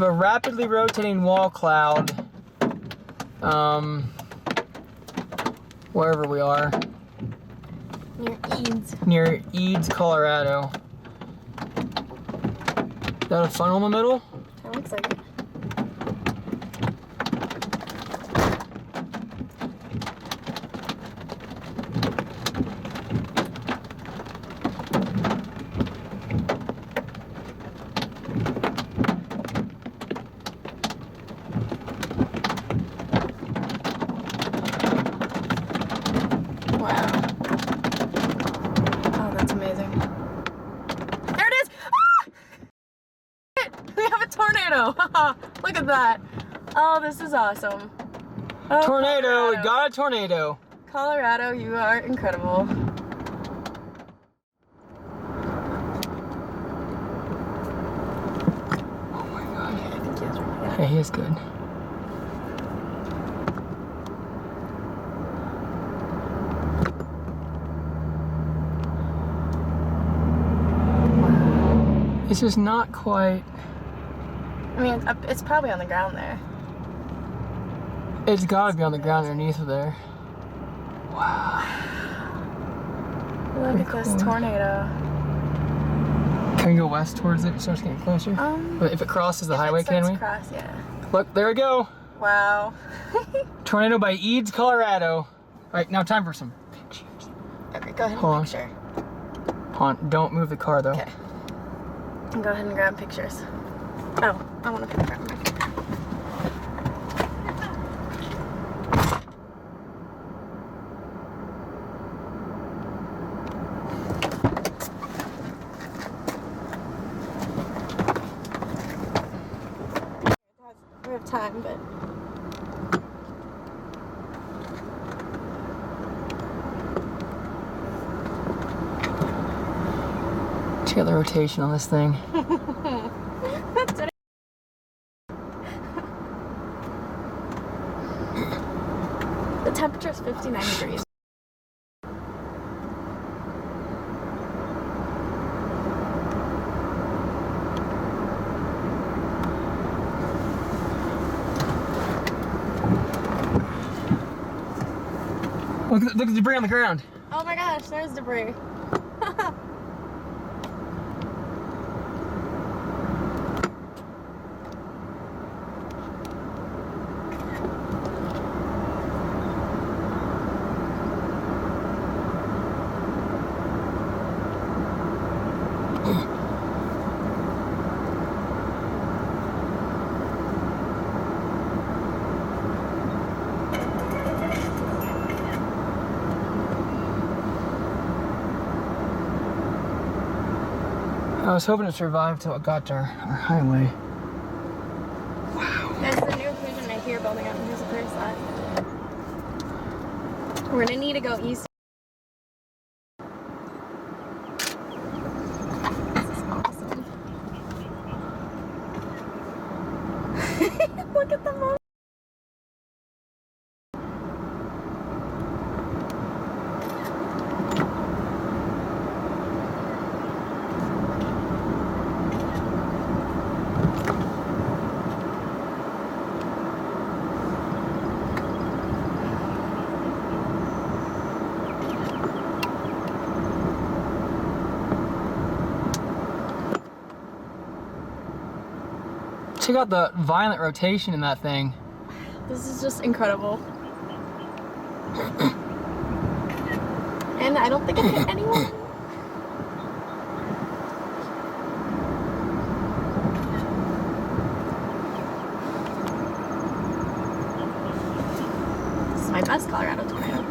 of a rapidly rotating wall cloud. Wherever we are. Near Eads. Near Eads, Colorado. Is that a funnel in the middle? That looks like it. Look at that. Oh, this is awesome. Oh, tornado, Colorado. we got a tornado. Colorado, you are incredible. Oh my god. Okay, I think he is right. Yeah. Hey, he is good. This is not quite... I mean, it's probably on the ground there. It's gotta be on the ground underneath of there. Wow. Look Pretty at this cool. tornado. Can we go west towards it? It starts getting closer. But if it crosses the highway, can we? Cross, yeah. Look, there we go. Wow. Tornado by Eads, Colorado. All right, now time for some pictures. Okay, go ahead and Hold on. picture. Hold on, don't move the car though. Okay. And go ahead and grab pictures. Oh, I want to grab my camera. We have time, but... Check out the rotation on this thing. The temperature is 59 degrees. Look at the debris on the ground. Oh my gosh, there's debris. I was hoping to survive till it got to our highway. Wow. There's the new vision right here building up. Here's a clear slot. We're gonna need to go east. This is awesome. Look at the moon. Check out the violent rotation in that thing. This is just incredible. And I don't think it hit anyone. This is my best Colorado tornado.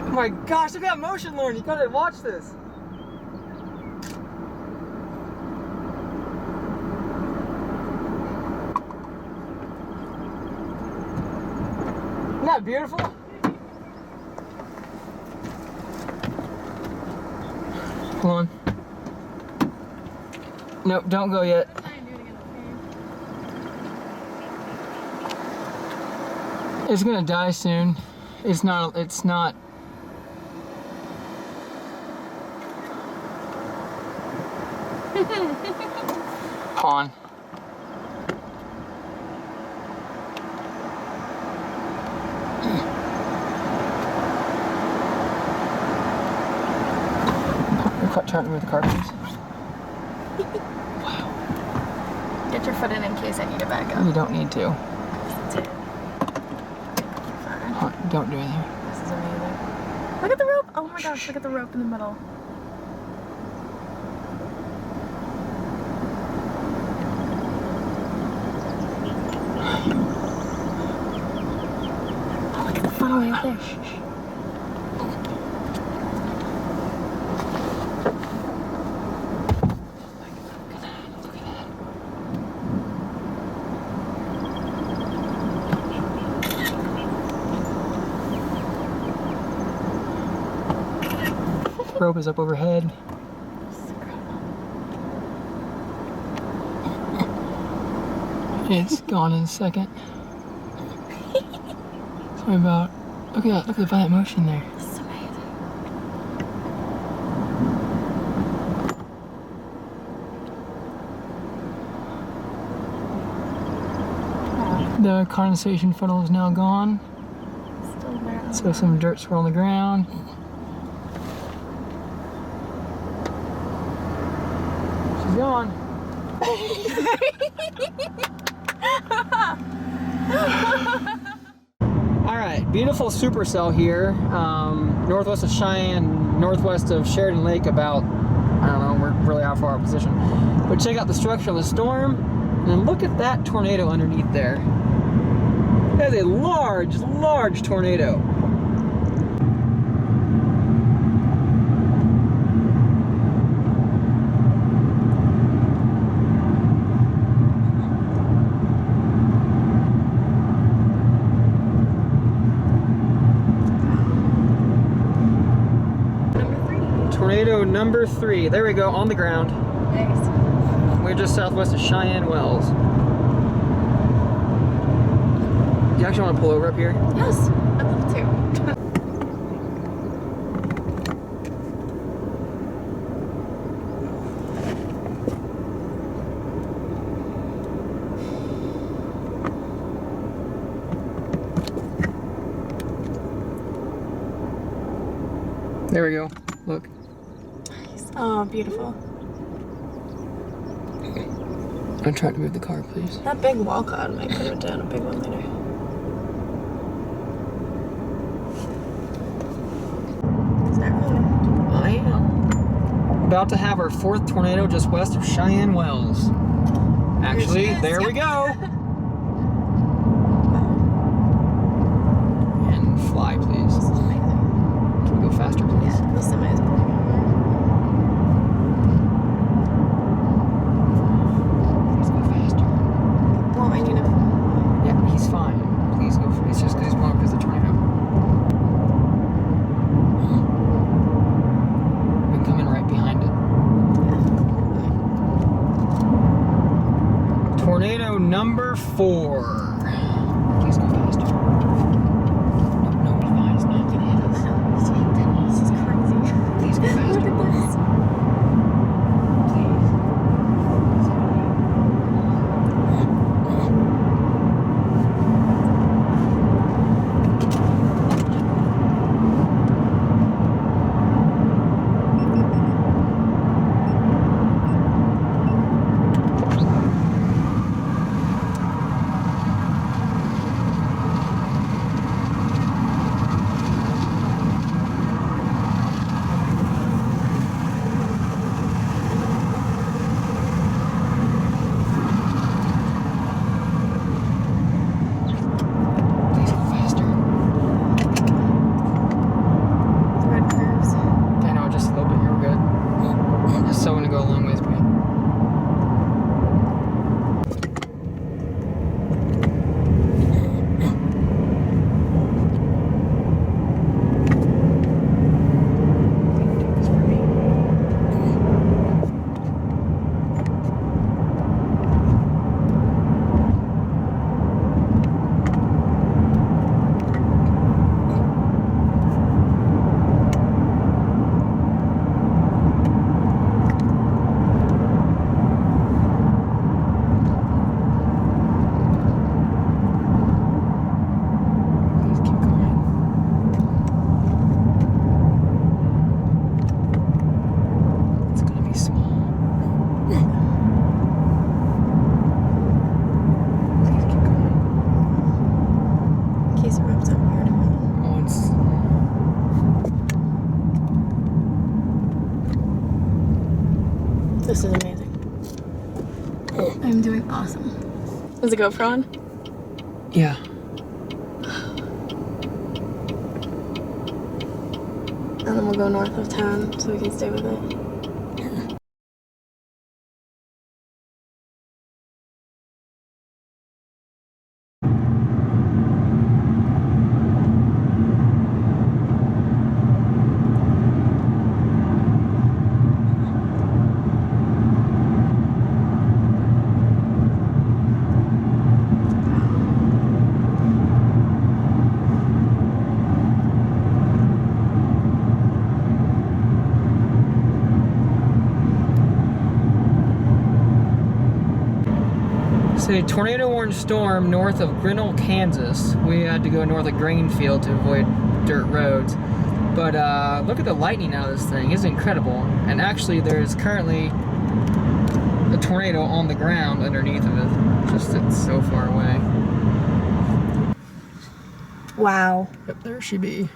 Oh my gosh, look at that motion, Lauren. You gotta watch this. Isn't that beautiful? Come on. Nope, don't go yet. It's gonna die soon. It's not. On. Turn with the car, please. Wow. Get your foot in case I need to back up. You don't need to. Don't do anything. This is amazing. Look at the rope! Oh my gosh, look at the rope in the middle. Oh, look at the funnel right there. Rope is up overhead. It's gone in a second. Sorry about. Look at the violent motion there. This is amazing. The condensation funnel is now gone. Still there. So some dirt swirl on the ground. She's gone. Alright, beautiful supercell here. Northwest of Cheyenne, northwest of Sheridan Lake, about, I don't know, we're really out for our position. But check out the structure of the storm, and look at that tornado underneath there. That is a large, large tornado. Tornado number 3. There we go, on the ground. Nice. We're just southwest of Cheyenne Wells. Do you actually want to pull over up here? Yes, I'd love to. There we go. Look. Oh, beautiful. I'm trying to move the car, please. That big wall cloud might put it down a big one later. Is that cool? I am. About to have our 4th tornado just west of Cheyenne Wells. Actually, there we go. And fly, please. This is amazing. Can we go faster, please? Yeah, this is amazing. Please go faster. Well, I need to. Yeah, he's fine. Please go. It's just because he's blowing because of the tornado. We're coming right behind it. Tornado number 4. Please go faster. No, we're fine. It's not gonna hit us. This is crazy. Please go faster. Look at this. face rubs up weird. Oh, it's... This is amazing. I'm doing awesome. Is the GoPro on? Yeah. And then we'll go north of town so we can stay with it. It's a tornado-warned storm north of Grinnell, Kansas. We had to go north of Greenfield to avoid dirt roads. But look at the lightning out of this thing. It's incredible. And actually, there's currently a tornado on the ground underneath of it. Just it's so far away. Wow. Yep, there she be.